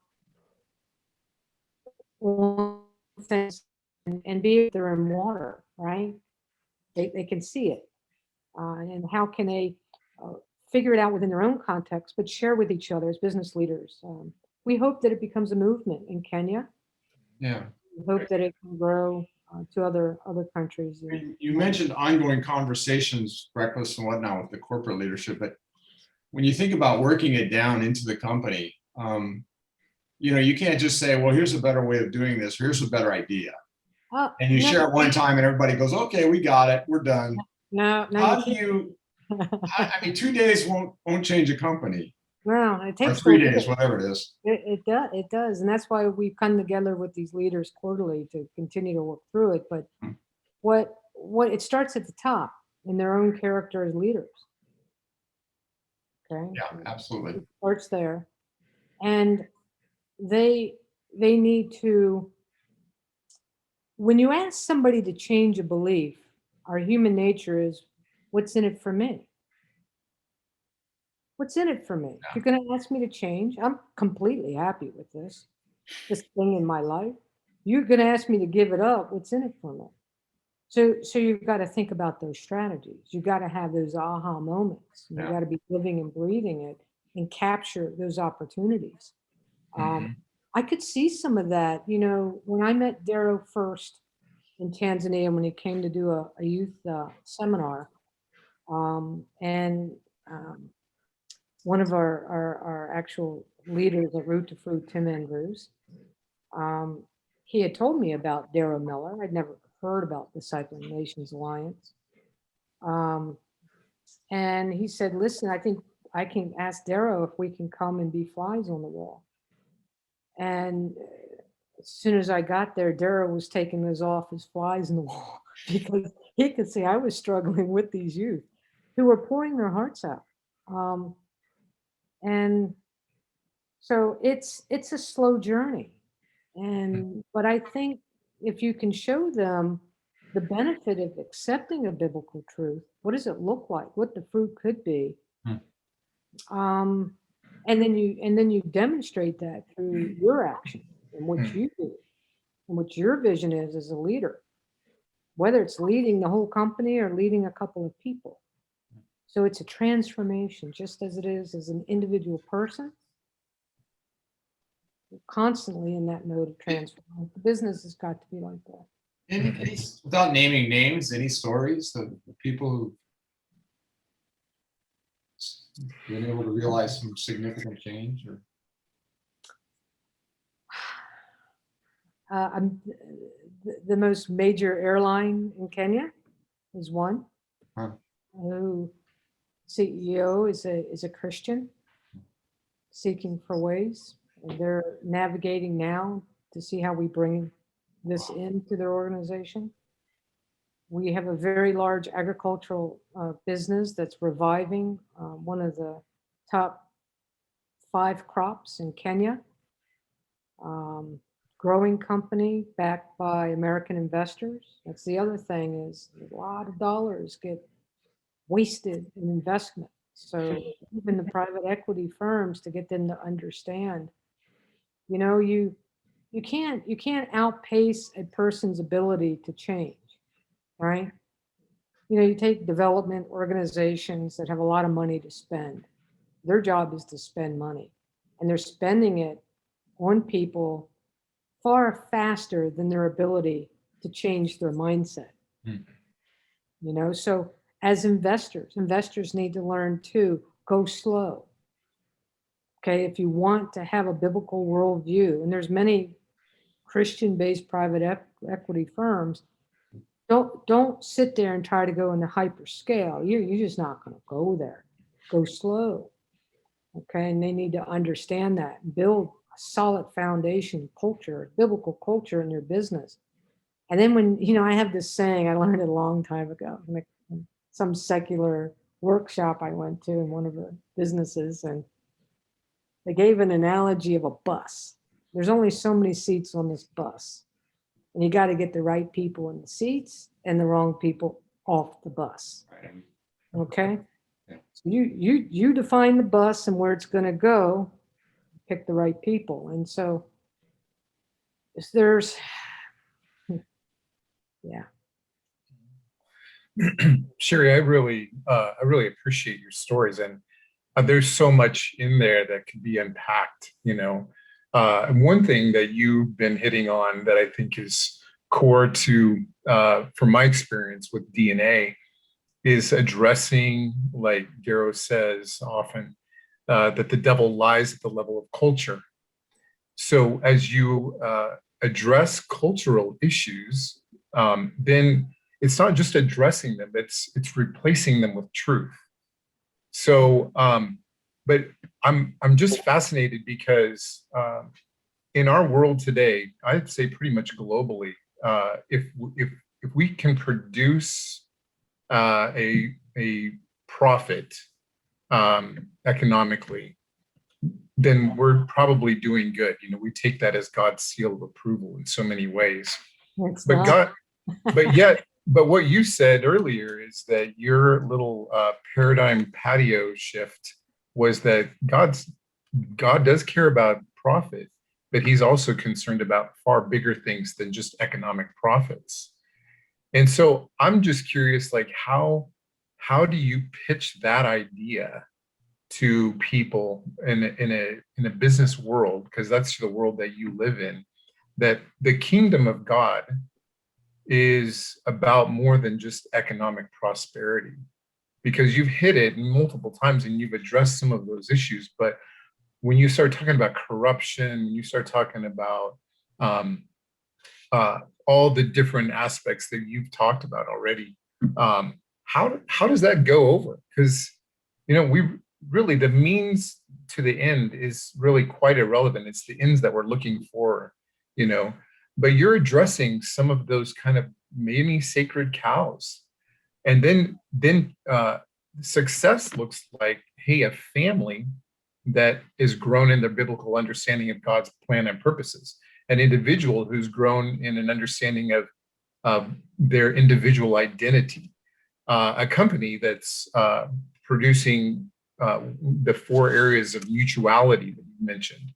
on things and be if they're in water, right? They can see it. And how can they uh, figure it out within their own context, but share with each other as business leaders. We hope that it becomes a movement in Kenya. Yeah. We hope that it can grow to other countries. You mentioned ongoing conversations, breakfast and whatnot with the corporate leadership, but when you think about working it down into the company, you can't just say, well, here's a better way of doing this, or here's a better idea. And you share it one time and everybody goes, okay, we got it, we're done. No, How do you, I mean, 2 days won't change a company, no, it or takes 3 days, whatever it is. It does, and that's why we come together with these leaders quarterly to continue to work through it. But what it starts at the top in their own character as leaders. Okay. Yeah, absolutely. It starts there, and they need to. When you ask somebody to change a belief, our human nature is, what's in it for me? What's in it for me? If you're going to ask me to change, I'm completely happy with this thing in my life. You're going to ask me to give it up. What's in it for me? So you've got to think about those strategies. You've got to have those aha moments. You've got to be living and breathing it and capture those opportunities. I could see some of that. When I met Darrow first in Tanzania, when he came to do a youth seminar, and one of our actual leaders at Root to Fruit, Tim Andrews, he had told me about Darrow Miller. I'd never heard about Discipling Nations Alliance. And he said, listen, I think I can ask Darrow if we can come and be flies on the wall. And as soon as I got there, Dara was taking us off as flies in the wall because he could see I was struggling with these youth who were pouring their hearts out. And so it's a slow journey. But I think if you can show them the benefit of accepting a biblical truth, what does it look like? What the fruit could be? Um, and then you demonstrate that through your action and what you do and what your vision is as a leader, whether it's leading the whole company or leading a couple of people. So it's a transformation, just as it is as an individual person. You're constantly in that mode of transformation. The business has got to be like that. Without naming names, any stories of people who've been able to realize some significant change? Or The most major airline in Kenya is one. Who CEO is a Christian seeking for ways, and they're navigating now to see how we bring this into their organization. We have a very large agricultural business that's reviving one of the top 5 crops in Kenya. Growing company backed by American investors. That's the other thing, is a lot of dollars get wasted in investment. So even the private equity firms, to get them to understand, you can't outpace a person's ability to change, right? You take development organizations that have a lot of money to spend. Their job is to spend money, and they're spending it on people far faster than their ability to change their mindset. So as investors need to learn to go slow. Okay, if you want to have a biblical worldview, and there's many Christian-based private equity firms, don't sit there and try to go into hyper scale. You're just not going to go there. Go slow. Okay, and they need to understand that, build a solid foundation culture, biblical culture in their business. And then when, I have this saying, I learned it a long time ago, like some secular workshop I went to in one of the businesses, and they gave an analogy of a bus. There's only so many seats on this bus, and you got to get the right people in the seats and the wrong people off the bus. Okay? So you define the bus and where it's going to go, pick the right people. And so there's, yeah. Sherrie, I really appreciate your stories, and there's so much in there that could be unpacked. One thing that you've been hitting on that I think is core to, from my experience with DNA, is addressing, like Darrow says often, that the devil lies at the level of culture. So as you address cultural issues, then it's not just addressing them, it's replacing them with truth. So, but I'm just fascinated because in our world today, I'd say pretty much globally, if we can produce a profit economically, then we're probably doing good. We take that as God's seal of approval in so many ways. But what you said earlier is that your little paradigm patio shift was that God does care about profit, but he's also concerned about far bigger things than just economic profits. And so I'm just curious, like, how do you pitch that idea to people in a business world, because that's the world that you live in, that the kingdom of God is about more than just economic prosperity? Because you've hit it multiple times and you've addressed some of those issues, but when you start talking about corruption, you start talking about all the different aspects that you've talked about already, how does that go over? Because really the means to the end is really quite irrelevant. It's the ends that we're looking for, you know. But you're addressing some of those kind of maybe sacred cows. And then success looks like, hey, a family that is grown in their biblical understanding of God's plan and purposes, an individual who's grown in an understanding of their individual identity, a company that's producing the 4 areas of mutuality that you mentioned.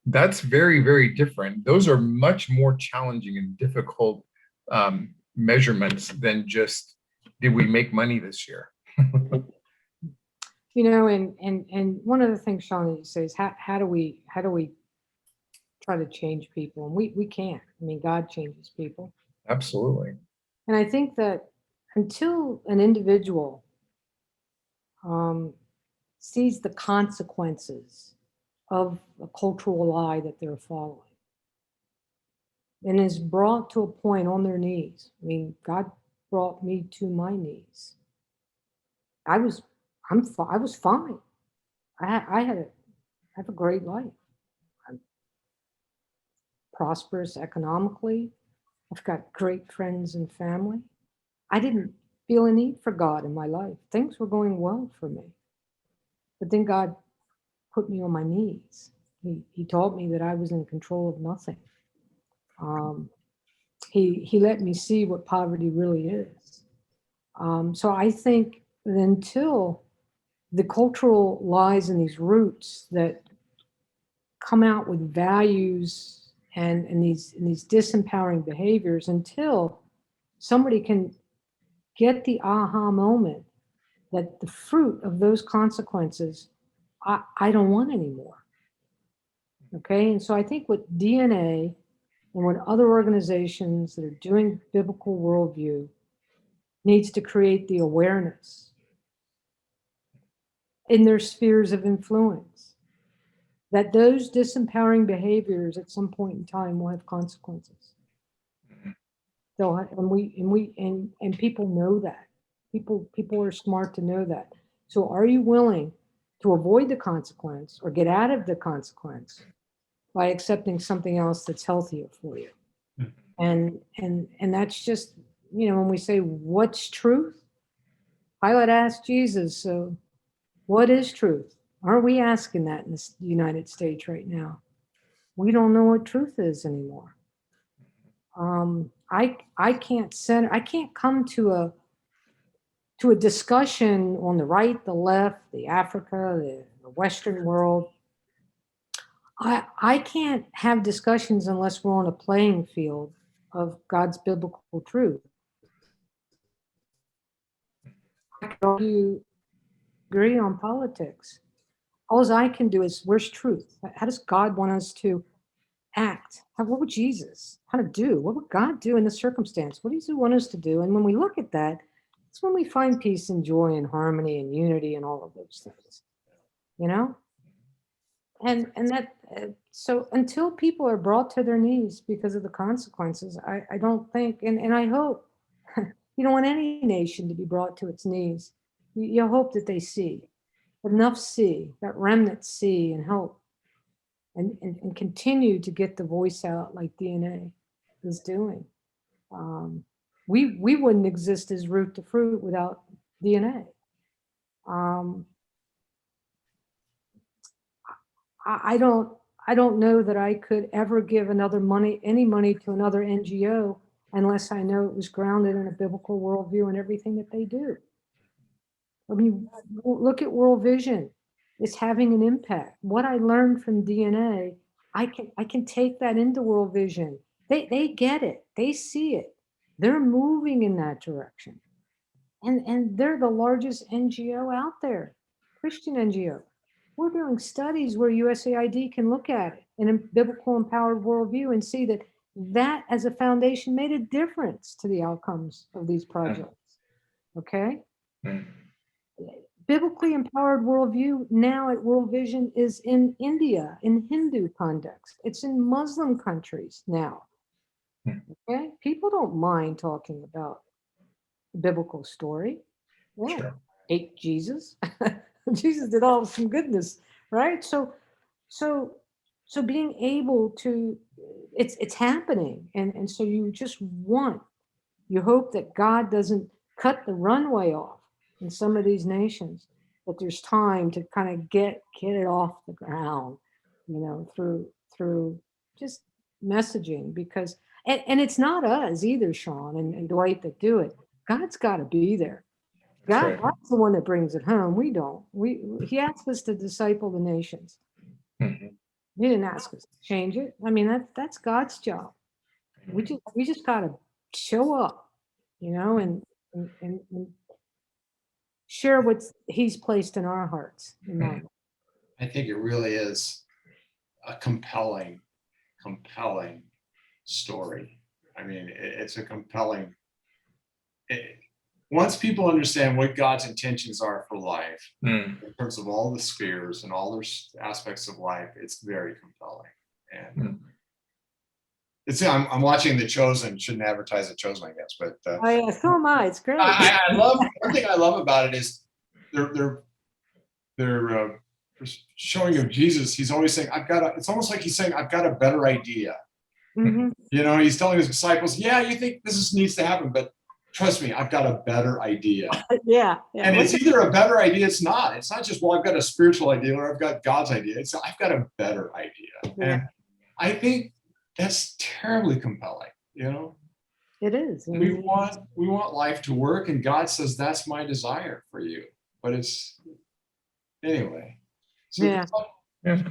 That's very, very different. Those are much more challenging and difficult measurements than just, did we make money this year? You know, and one of the things, Sean, that you say is how do we try to change people? And we can't. I mean, God changes people. Absolutely. And I think that until an individual sees the consequences of a cultural lie that they're following and is brought to a point on their knees. I mean, God brought me to my knees. I was fine. I have a great life. I'm prosperous economically. I've got great friends and family. I didn't feel a need for God in my life. Things were going well for me. But then God put me on my knees. He taught me that I was in control of nothing. He let me see what poverty really is. So I think that until the cultural lies and these roots that come out with values and these disempowering behaviors, until somebody can get the aha moment that the fruit of those consequences I don't want anymore. Okay, and so I think what DNA and what other organizations that are doing biblical worldview needs to create the awareness in their spheres of influence that those disempowering behaviors at some point in time will have consequences. They'll have, and people know that. People are smart to know that. So are you willing to avoid the consequence or get out of the consequence by accepting something else that's healthier for you? And that's just, you know, when we say what's truth, Pilate asked Jesus, so what is truth? Aren't we asking that in the United States right now? We don't know what truth is anymore. I can't come to a discussion on the right, the left, the Africa, the Western world. I can't have discussions unless we're on a playing field of God's biblical truth. I can argue, agree on politics. All I can do is, where's truth? How does God want us to act? What would Jesus kind of do? What would God do in this circumstance? What does he want us to do? And when we look at that, it's when we find peace and joy and harmony and unity and all of those things, you know? And that, so until people are brought to their knees because of the consequences, I don't think, and I hope, you don't want any nation to be brought to its knees. You hope that they see, enough see, that remnant see and help. And continue to get the voice out like DNA is doing. We wouldn't exist as root to fruit without DNA. I don't know that I could ever give any money to another NGO unless I know it was grounded in a biblical worldview and everything that they do. I mean, look at World Vision. It's having an impact. What I learned from DNA, I can take that into World Vision. They get it. They see it. They're moving in that direction. And they're the largest NGO out there, Christian NGO. We're doing studies where USAID can look at it in a biblical empowered worldview and see that that as a foundation made a difference to the outcomes of these projects. Okay? Biblically empowered worldview now at World Vision is in India, in Hindu context. It's in Muslim countries now. Okay? People don't mind talking about the biblical story. Yeah. Sure. Hate Jesus. Jesus did all some goodness, right? So being able to, it's happening, and so you just want, you hope that God doesn't cut the runway off in some of these nations, that there's time to kind of get it off the ground, through just messaging, because and it's not us either, Sean and Dwight, that do it. God's got to be there. That's right. God's the one that brings it home. We don't. He asked us to disciple the nations. Mhm. He didn't ask us to change it. I mean, that's God's job. We just gotta show up, and share what He's placed in our hearts and minds. I think it really is a compelling story. I mean, it's a compelling. Once people understand what God's intentions are for life, in terms of all the spheres and all those aspects of life, it's very compelling. And I'm watching The Chosen. Shouldn't advertise The Chosen, I guess, but Oh yeah, so am I. It's great. I love, one thing I love about it is they're showing of Jesus. He's always saying, it's almost like he's saying, I've got a better idea. Mhm. He's telling his disciples, yeah, you think this needs to happen, but trust me, I've got a better idea. Yeah. And it's either a better idea, it's not just, well, I've got a spiritual idea or I've got God's idea. It's, I've got a better idea. Yeah. And I think that's terribly compelling. It is. We want life to work, and God says that's my desire for you. But it's anyway. So Yeah.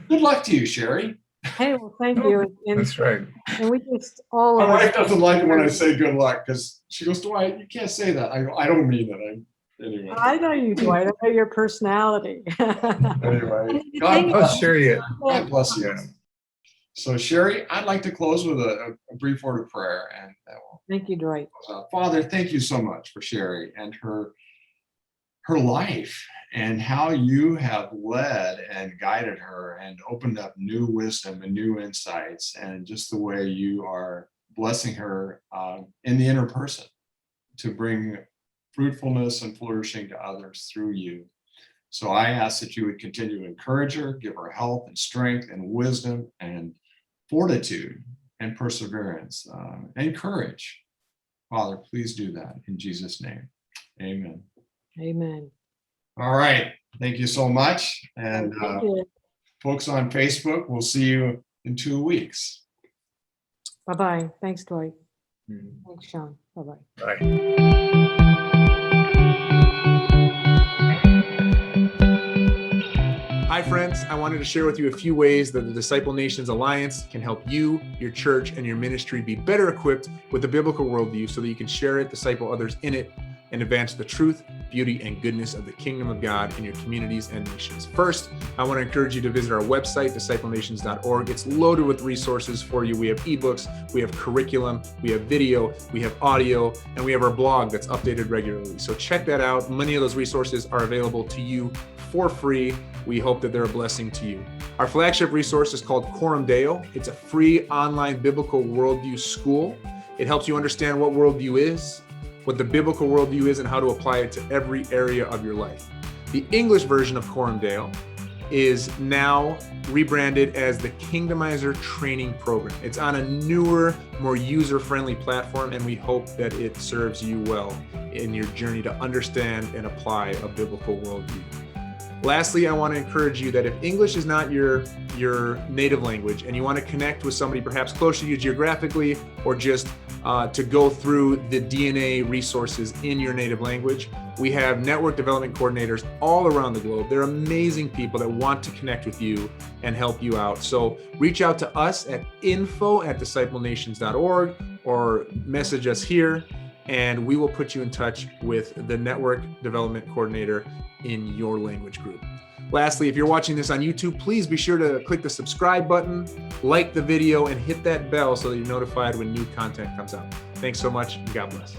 good luck to you, Sherrie. Hey, well, thank you. And That's right. we just all My of wife us. doesn't like it when I say good luck because she goes, Dwight, you can't say that. I don't mean it. Anyway. I know you, Dwight. I know your personality. Anyway, I'll share it. God bless you. So, Sherrie, I'd like to close with a brief word of prayer. And Thank you, Dwight. Father, thank you so much for Sherrie and her life, and how you have led and guided her and opened up new wisdom and new insights, and just the way you are blessing her in the inner person to bring fruitfulness and flourishing to others through you. So I ask that you would continue to encourage her, give her health and strength and wisdom and fortitude and perseverance and courage. Father, please do that in Jesus' name. Amen. Amen. All right. Thank you so much. And Thank you. folks on Facebook, we'll see you in 2 weeks. Bye-bye. Thanks, Dwight. Thanks, Sean. Bye-bye. Bye. Hi friends, I wanted to share with you a few ways that the Disciple Nations Alliance can help you, your church, and your ministry be better equipped with the biblical worldview so that you can share it, disciple others in it, and advance the truth, beauty, and goodness of the kingdom of God in your communities and nations. First, I want to encourage you to visit our website, disciplenations.org. It's loaded with resources for you. We have ebooks, we have curriculum, we have video, we have audio, and we have our blog that's updated regularly. So check that out. Many of those resources are available to you for free. We hope that they're a blessing to you. Our flagship resource is called Coram Deo. It's a free online biblical worldview school. It helps you understand what worldview is, what the biblical worldview is, and how to apply it to every area of your life. The English version of Coram Deo is now rebranded as the Kingdomizer Training Program. It's on a newer, more user-friendly platform, and we hope that it serves you well in your journey to understand and apply a biblical worldview. Lastly, I want to encourage you that if English is not your native language and you want to connect with somebody perhaps close to you geographically, or just to go through the DNA resources in your native language, we have network development coordinators all around the globe. They're amazing people that want to connect with you and help you out. So reach out to us at info@disciplenations.org or message us here, and we will put you in touch with the network development coordinator in your language group. Lastly, if you're watching this on YouTube, please be sure to click the subscribe button, like the video, and hit that bell so that you're notified when new content comes out. Thanks so much, and God bless.